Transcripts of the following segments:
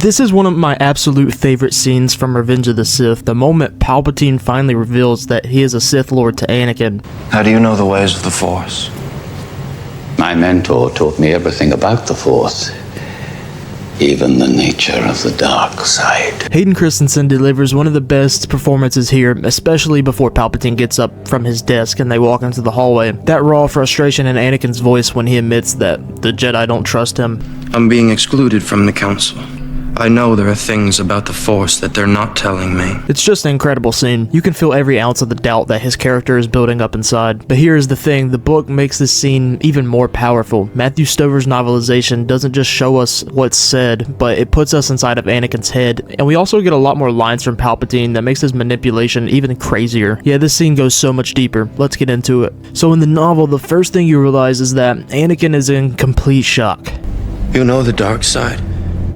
This is one of my absolute favorite scenes from Revenge of the Sith, the moment Palpatine finally reveals that he is a Sith Lord to Anakin. How do you know the ways of the Force? My mentor taught me everything about the Force, even the nature of the dark side. Hayden Christensen delivers one of the best performances here, especially before Palpatine gets up from his desk and they walk into the hallway. That raw frustration in Anakin's voice when he admits that the Jedi don't trust him. I'm being excluded from the Council. I know there are things about the Force that they're not telling me. It's just an incredible scene. You can feel every ounce of the doubt that his character is building up inside. But here is the thing, the book makes this scene even more powerful. Matthew Stover's novelization doesn't just show us what's said, but it puts us inside of Anakin's head. And we also get a lot more lines from Palpatine that makes his manipulation even crazier. Yeah, this scene goes so much deeper. Let's get into it. So in the novel, the first thing you realize is that Anakin is in complete shock. You know the dark side?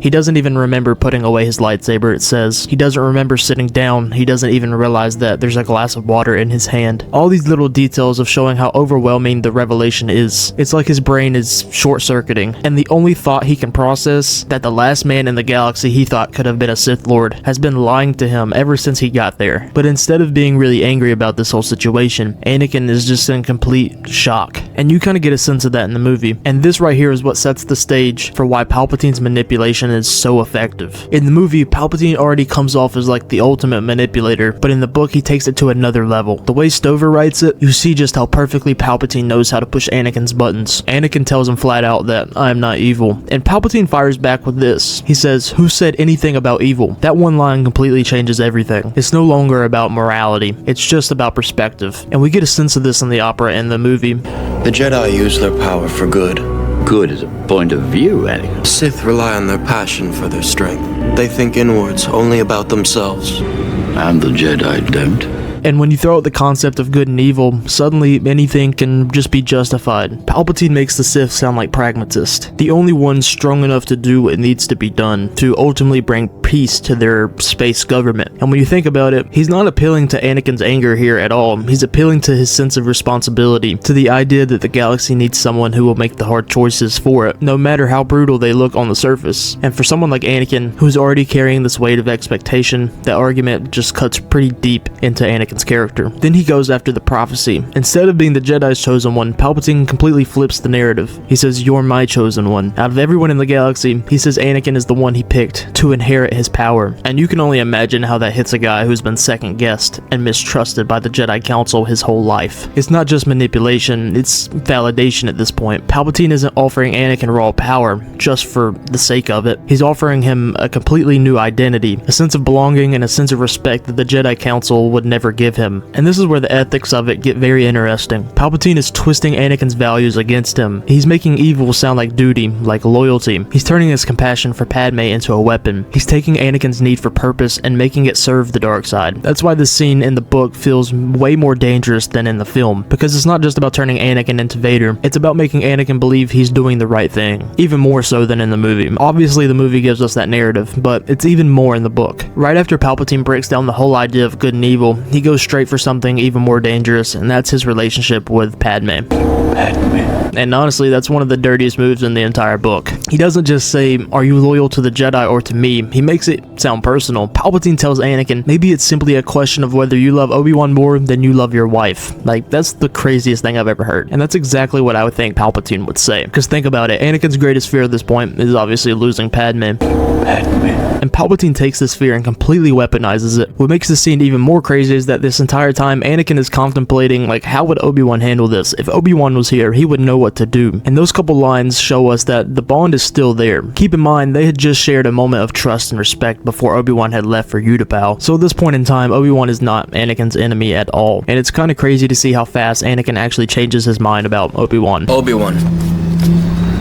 He doesn't even remember putting away his lightsaber, it says. He doesn't remember sitting down. He doesn't even realize that there's a glass of water in his hand. All these little details of showing how overwhelming the revelation is. It's like his brain is short-circuiting, and the only thought he can process, that the last man in the galaxy he thought could have been a Sith Lord, has been lying to him ever since he got there. But instead of being really angry about this whole situation, Anakin is just in complete shock. And you kind of get a sense of that in the movie. And this right here is what sets the stage for why Palpatine's manipulation is so effective. In the movie, Palpatine already comes off as like the ultimate manipulator, but in the book he takes it to another level. The way Stover writes it, you see just how perfectly Palpatine knows how to push Anakin's buttons. Anakin tells him flat out that I am not evil, and Palpatine fires back with this. He says, "Who said anything about evil?" That one line completely changes everything. It's no longer about morality, it's just about perspective. And we get a sense of this in the opera and the movie. The Jedi use their power for good. Good is a point of view, Anakin. Sith rely on their passion for their strength. They think inwards, only about themselves. And the Jedi don't. And when you throw out the concept of good and evil, suddenly anything can just be justified. Palpatine makes the Sith sound like pragmatists, the only ones strong enough to do what needs to be done to ultimately bring peace to their space government. And when you think about it, he's not appealing to Anakin's anger here at all. He's appealing to his sense of responsibility, to the idea that the galaxy needs someone who will make the hard choices for it, no matter how brutal they look on the surface. And for someone like Anakin, who's already carrying this weight of expectation, that argument just cuts pretty deep into Anakin's character. Then he goes after the prophecy. Instead of being the Jedi's chosen one, Palpatine completely flips the narrative. He says, "You're my chosen one." Out of everyone in the galaxy, he says Anakin is the one he picked to inherit his power. And you can only imagine how that hits a guy who's been second-guessed and mistrusted by the Jedi Council his whole life. It's not just manipulation, it's validation at this point. Palpatine isn't offering Anakin raw power just for the sake of it. He's offering him a completely new identity, a sense of belonging and a sense of respect that the Jedi Council would never give him. And this is where the ethics of it get very interesting. Palpatine is twisting Anakin's values against him. He's making evil sound like duty, like loyalty. He's turning his compassion for Padme into a weapon. He's taking Anakin's need for purpose and making it serve the dark side. That's why this scene in the book feels way more dangerous than in the film, because it's not just about turning Anakin into Vader, it's about making Anakin believe he's doing the right thing, even more so than in the movie. Obviously the movie gives us that narrative, but it's even more in the book. Right after Palpatine breaks down the whole idea of good and evil, he goes straight for something even more dangerous, and that's his relationship with Padme. And honestly, that's one of the dirtiest moves in the entire book. He doesn't just say, "Are you loyal to the Jedi or to me?" He makes it sound personal. Palpatine tells Anakin, maybe it's simply a question of whether you love Obi-Wan more than you love your wife. Like, that's the craziest thing I've ever heard. And that's exactly what I would think Palpatine would say. Because think about it, Anakin's greatest fear at this point is obviously losing Padme. And Palpatine takes this fear and completely weaponizes it. What makes this scene even more crazy is that this entire time Anakin is contemplating, like, how would Obi-Wan handle this? If Obi-Wan was here, he would know what to do. And those couple lines show us that the bond is still there. Keep in mind, they had just shared a moment of trust and respect before Obi-Wan had left for Utapau. So at this point in time, Obi-Wan is not Anakin's enemy at all. And it's kind of crazy to see how fast Anakin actually changes his mind about Obi-Wan. Obi-Wan,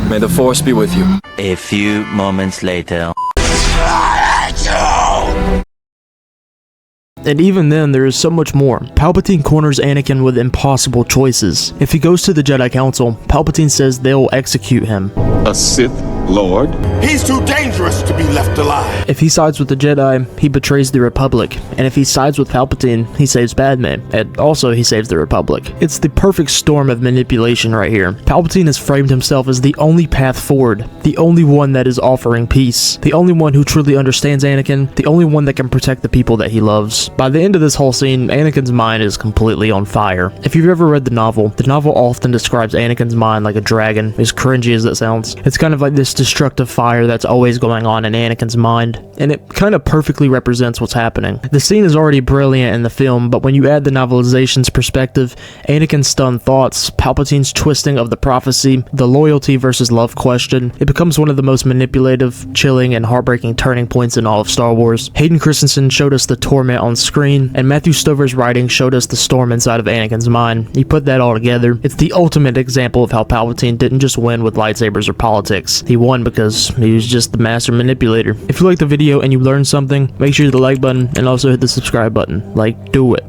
may the Force be with you. A few moments later. And even then, there is so much more. Palpatine corners Anakin with impossible choices. If he goes to the Jedi Council, Palpatine says they'll execute him. A Sith Lord. He's too dangerous to be left alive. If he sides with the Jedi, he betrays the Republic, and if he sides with Palpatine, he saves Padme, and also he saves the Republic. It's the perfect storm of manipulation right here. Palpatine has framed himself as the only path forward, the only one that is offering peace, the only one who truly understands Anakin, the only one that can protect the people that he loves. By the end of this whole scene, Anakin's mind is completely on fire. If you've ever read the novel often describes Anakin's mind like a dragon, as cringy as that sounds. It's kind of like this destructive fire that's always going on in Anakin's mind, and it kind of perfectly represents what's happening. The scene is already brilliant in the film, but when you add the novelization's perspective, Anakin's stunned thoughts, Palpatine's twisting of the prophecy, the loyalty versus love question, it becomes one of the most manipulative, chilling, and heartbreaking turning points in all of Star Wars. Hayden Christensen showed us the torment on screen, and Matthew Stover's writing showed us the storm inside of Anakin's mind. He put that all together. It's the ultimate example of how Palpatine didn't just win with lightsabers or politics. He won because he was just the master manipulator. If you liked the video and you learned something, make sure to hit the like button and also hit the subscribe button. Like, do it.